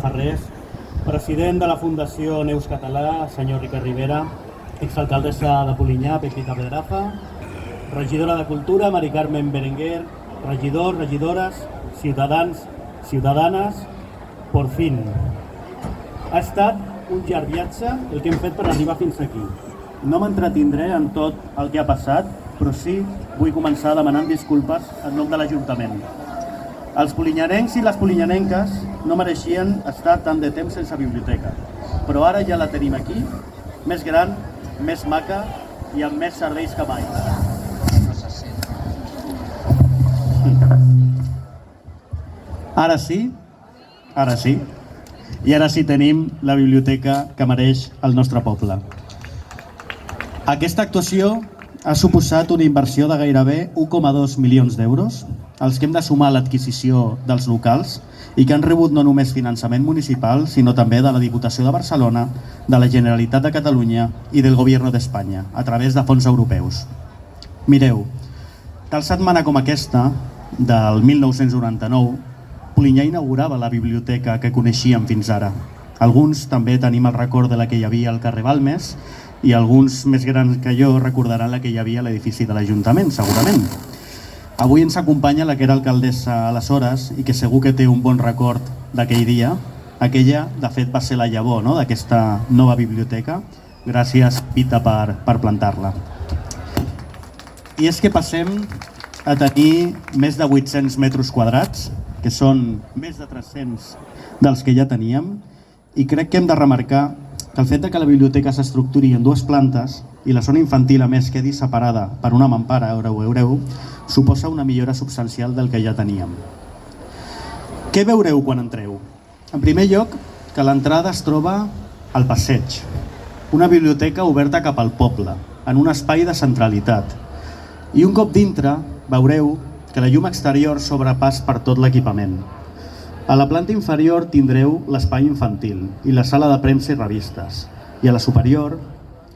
Farrés, president de la Fundació Neus Català, senyor Ricard Rivera, exalcaldessa de Polinyà, Pepita Pedraza, regidora de Cultura, Mari Carmen Berenguer, regidors, regidores, ciutadans, ciutadanes, por fin. Ha estat un llarg viatge el que hem fet per arribar fins aquí. No m'entretindré en tot el que ha passat, però sí vull començar demanant disculpes en nom de l'Ajuntament. Els polinyarencs i les polinyanenques no mereixien estar tant de temps sense biblioteca, però ara ja la tenim aquí, més gran, més maca i amb més serveis que mai. Ara sí, i ara sí tenim la biblioteca que mereix el nostre poble. Aquesta actuació ha suposat una inversió de gairebé 1,2 milions d'euros, als que hem de sumar l'adquisició dels locals i que han rebut no només finançament municipal, sinó també de la Diputació de Barcelona, de la Generalitat de Catalunya i del Gobierno d'Espanya, a través de fons europeus. Mireu, tal setmana com aquesta, del 1999, Polinyà inaugurava la biblioteca que coneixíem fins ara. Alguns també tenim el record de la que hi havia al carrer Balmes i alguns més grans que jo recordaran la que hi havia a l'edifici de l'Ajuntament, segurament. Avui ens acompanya la que era alcaldessa aleshores i que segur que té un bon record d'aquell dia. Aquella, de fet, va ser la llavor d'aquesta nova biblioteca. Gràcies, Pita, per plantar-la. I és que passem a tenir més de 800 metres quadrats, que són més de 300 dels que ja teníem, i crec que hem de remarcar que el fet que la biblioteca s'estructuri en dues plantes i la zona infantil a més quedi separada per una mampara, eureu, suposa una millora substancial del que ja teníem. Què veureu quan entreu? En primer lloc, que l'entrada es troba al passeig, una biblioteca oberta cap al poble, en un espai de centralitat. I un cop dintre, veureu que la llum exterior s'obre pas per tot l'equipament. A la planta inferior tindreu l'espai infantil i la sala de premsa i revistes. I a la superior,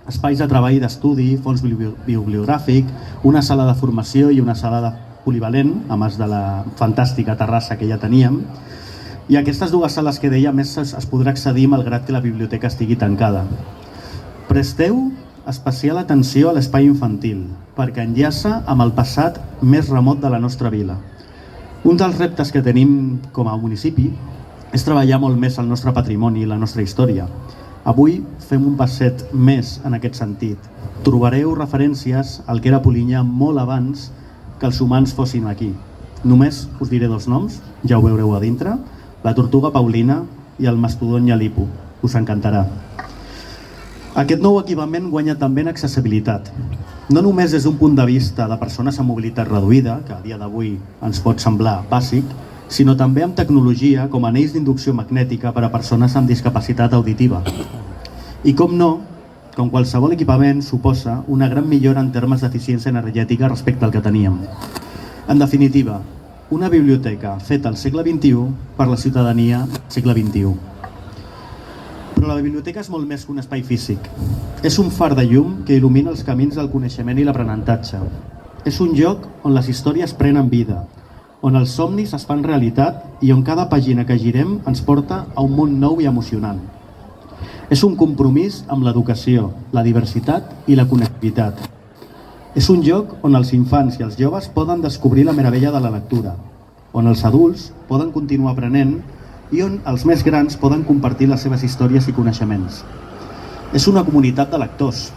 espais de treball i d'estudi, fons bibliogràfic, una sala de formació i una sala de polivalent, a més de la fantàstica terrassa que ja teníem. I aquestes dues sales que deia, més es podrà accedir malgrat que la biblioteca estigui tancada. Presteu especial atenció a l'espai infantil, perquè enllaça amb el passat més remot de la nostra vila. Un dels reptes que tenim com a municipi és treballar molt més el nostre patrimoni i la nostra història. Avui fem un passet més en aquest sentit. Trobareu referències al que era Polinyà molt abans que els humans fossin aquí. Només us diré dos noms, ja ho veureu a dintre, la tortuga Paulina i el mastodont Nyalipo. Us encantarà. Aquest nou equipament guanya també en accessibilitat. No només des d'un punt de vista de persones amb mobilitat reduïda, que a dia d'avui ens pot semblar bàsic, sinó també amb tecnologia com anells d'inducció magnètica per a persones amb discapacitat auditiva. I com no, com qualsevol equipament, suposa una gran millora en termes d'eficiència energètica respecte al que teníem. En definitiva, una biblioteca feta al segle XXI per la ciutadania del segle XXI. Però la biblioteca és molt més que un espai físic. És un far de llum que il·lumina els camins del coneixement i l'aprenentatge. És un lloc on les històries prenen vida, on els somnis es fan realitat i on cada pàgina que girem ens porta a un món nou i emocionant. És un compromís amb l'educació, la diversitat i la connectivitat. És un lloc on els infants i els joves poden descobrir la meravella de la lectura, on els adults poden continuar aprenent i on els més grans poden compartir les seves històries i coneixements. És una comunitat de lectors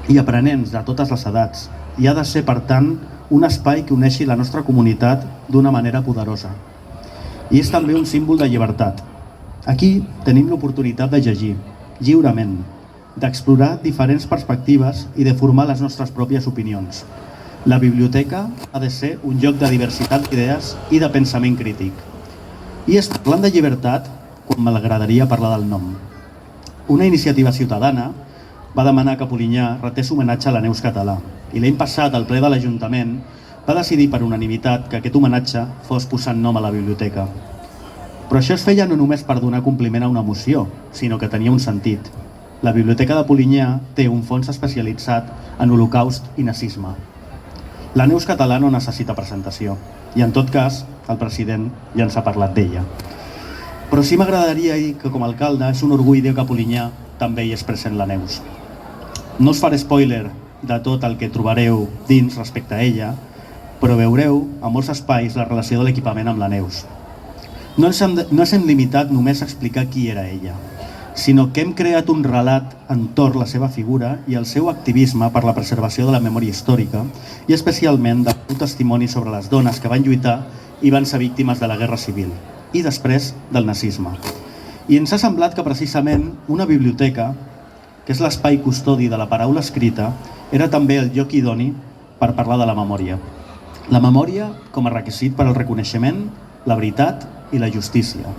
i aprenents de totes les edats i ha de ser, per tant, un espai que uneixi la nostra comunitat d'una manera poderosa. I és també un símbol de llibertat. Aquí tenim l'oportunitat de llegir, lliurement, d'explorar diferents perspectives i de formar les nostres pròpies opinions. La biblioteca ha de ser un lloc de diversitat d'idees i de pensament crític. I és parlant de llibertat quan m'agradaria parlar del nom. Una iniciativa ciutadana va demanar que Polinyà retés homenatge a la Neus Català i l'any passat el ple de l'Ajuntament va decidir per unanimitat que aquest homenatge fos posant nom a la biblioteca. Però això es feia no només per donar compliment a una moció, sinó que tenia un sentit. La Biblioteca de Polinyà té un fons especialitzat en Holocaust i nazisme. La Neus Català no necessita presentació i, en tot cas, el president ja ens ha parlat d'ella. Però sí m'agradaria dir que com a alcalde és un orgull dir que a Polinyà també hi és present la Neus. No us faré spoiler de tot el que trobareu dins respecte a ella, però veureu a molts espais la relació de l'equipament amb la Neus. No ens hem limitat només a explicar qui era ella, sinó que hem creat un relat entorn la seva figura i el seu activisme per la preservació de la memòria històrica i especialment del seu testimoni sobre les dones que van lluitar i van ser víctimes de la Guerra Civil i després del nazisme. I ens ha semblat que precisament una biblioteca, que és l'espai custodi de la paraula escrita, era també el lloc idoni per parlar de la memòria. La memòria com a requisit per al reconeixement, la veritat i la justícia.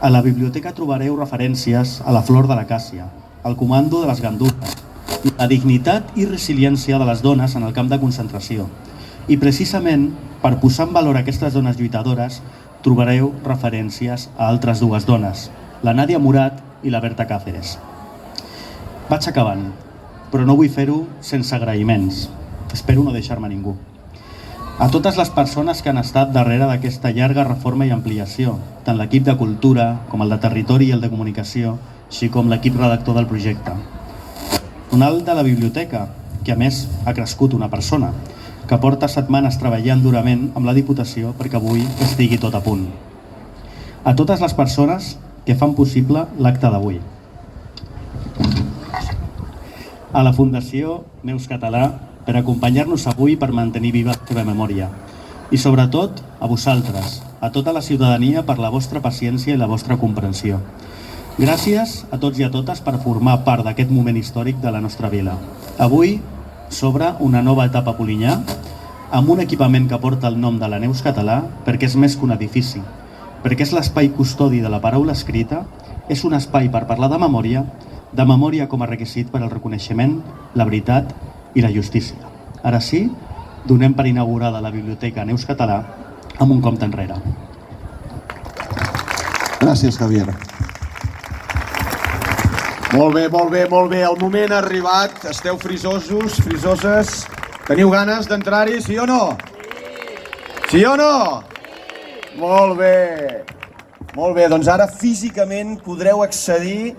A la biblioteca trobareu referències a la flor de l'acàcia, al comando de les gandules, la dignitat i resiliència de les dones en el camp de concentració. I precisament per posar en valor aquestes dones lluitadores trobareu referències a altres dues dones, la Nàdia Morat i la Berta Cáceres. Vaig acabant, però no vull fer-ho sense agraïments. Espero no deixar-me ningú. A totes les persones que han estat darrere d'aquesta llarga reforma i ampliació, tant l'equip de Cultura com el de Territori i el de Comunicació, així com l'equip redactor del projecte. Un alt de la biblioteca, que a més ha crescut una persona, que porta setmanes treballant durament amb la Diputació perquè avui estigui tot a punt. A totes les persones que fan possible l'acte d'avui. A la Fundació Neus Català per acompanyar-nos avui per mantenir viva la seva memòria. I sobretot a vosaltres, a tota la ciutadania per la vostra paciència i la vostra comprensió. Gràcies a tots i a totes per formar part d'aquest moment històric de la nostra vila. Avui s'obre una nova etapa a Polinyà amb un equipament que porta el nom de la Neus Català perquè és més que un edifici, perquè és l'espai custodi de la paraula escrita, és un espai per parlar de memòria com a requisit per al reconeixement, la veritat i la justícia. Ara sí, donem per inaugurada la Biblioteca Neus Català amb un compte enrere. Gràcies, Javier. Molt bé, molt bé, molt bé. El moment ha arribat. Esteu frisosos, frisoses. Teniu ganes d'entrar-hi, sí o no? Sí o no? Molt bé. Molt bé, doncs ara físicament podreu accedir